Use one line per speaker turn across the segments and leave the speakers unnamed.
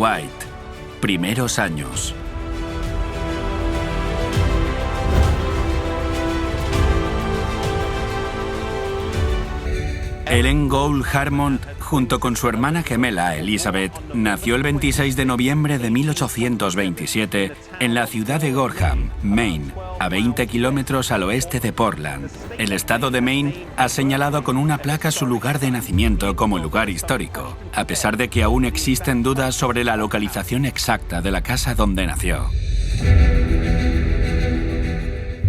White. Primeros años. Ellen Gould Harmon, junto con su hermana gemela Elizabeth, nació el 26 de noviembre de 1827 en la ciudad de Gorham, Maine, a 20 kilómetros al oeste de Portland. El estado de Maine ha señalado con una placa su lugar de nacimiento como lugar histórico, a pesar de que aún existen dudas sobre la localización exacta de la casa donde nació.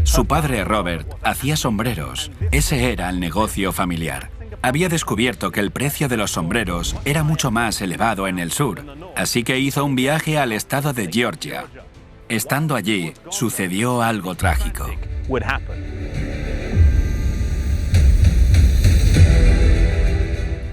Su padre, Robert, hacía sombreros. Ese era el negocio familiar. Había descubierto que el precio de los sombreros era mucho más elevado en el sur, así que hizo un viaje al estado de Georgia. Estando allí, sucedió algo trágico.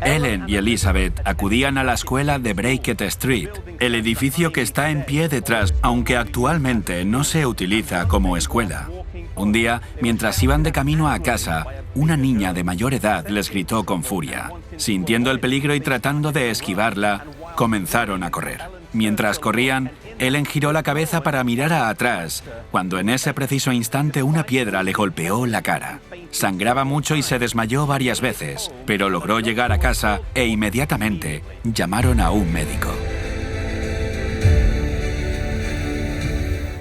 Ellen y Elizabeth acudían a la escuela de Brackett Street, el edificio que está en pie detrás, aunque actualmente no se utiliza como escuela. Un día, mientras iban de camino a casa, una niña de mayor edad les gritó con furia. Sintiendo el peligro y tratando de esquivarla, comenzaron a correr. Mientras corrían, Ellen giró la cabeza para mirar atrás, cuando en ese preciso instante una piedra le golpeó la cara. Sangraba mucho y se desmayó varias veces, pero logró llegar a casa e inmediatamente llamaron a un médico.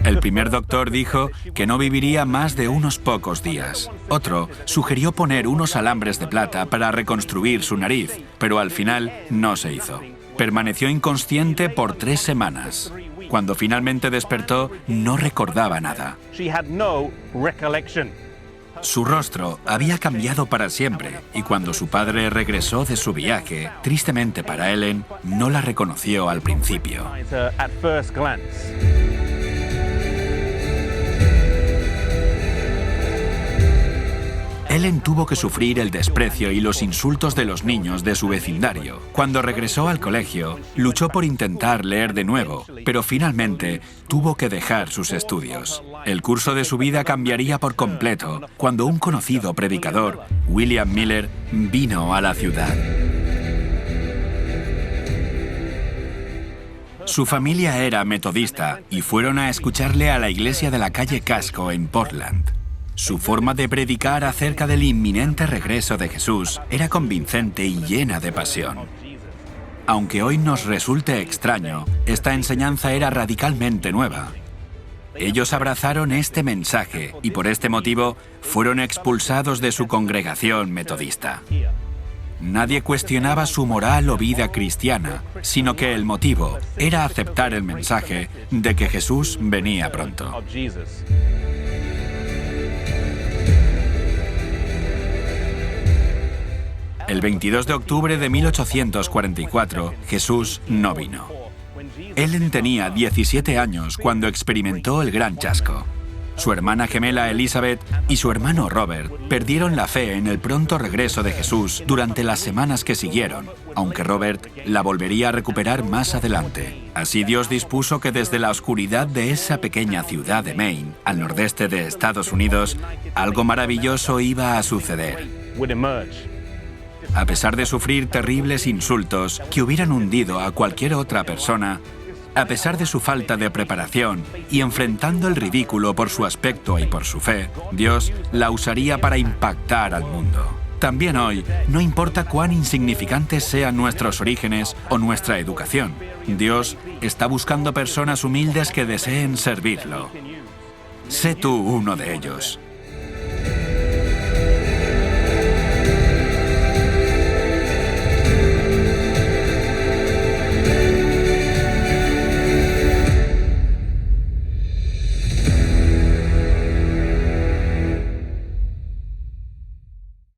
El primer doctor dijo que no viviría más de unos pocos días. Otro sugirió poner unos alambres de plata para reconstruir su nariz, pero al final no se hizo. Permaneció inconsciente por 3 semanas. Cuando finalmente despertó, no recordaba nada. Su rostro había cambiado para siempre, y cuando su padre regresó de su viaje, tristemente para Ellen, no la reconoció al principio. Ellen tuvo que sufrir el desprecio y los insultos de los niños de su vecindario. Cuando regresó al colegio, luchó por intentar leer de nuevo, pero finalmente tuvo que dejar sus estudios. El curso de su vida cambiaría por completo cuando un conocido predicador, William Miller, vino a la ciudad. Su familia era metodista y fueron a escucharle a la iglesia de la calle Casco en Portland. Su forma de predicar acerca del inminente regreso de Jesús era convincente y llena de pasión. Aunque hoy nos resulte extraño, esta enseñanza era radicalmente nueva. Ellos abrazaron este mensaje y por este motivo fueron expulsados de su congregación metodista. Nadie cuestionaba su moral o vida cristiana, sino que el motivo era aceptar el mensaje de que Jesús venía pronto. El 22 de octubre de 1844, Jesús no vino. Ellen tenía 17 años cuando experimentó el gran chasco. Su hermana gemela Elizabeth y su hermano Robert perdieron la fe en el pronto regreso de Jesús durante las semanas que siguieron, aunque Robert la volvería a recuperar más adelante. Así Dios dispuso que desde la oscuridad de esa pequeña ciudad de Maine, al nordeste de Estados Unidos, algo maravilloso iba a suceder. A pesar de sufrir terribles insultos que hubieran hundido a cualquier otra persona, a pesar de su falta de preparación y enfrentando el ridículo por su aspecto y por su fe, Dios la usaría para impactar al mundo. También hoy, no importa cuán insignificantes sean nuestros orígenes o nuestra educación, Dios está buscando personas humildes que deseen servirlo. Sé tú uno de ellos.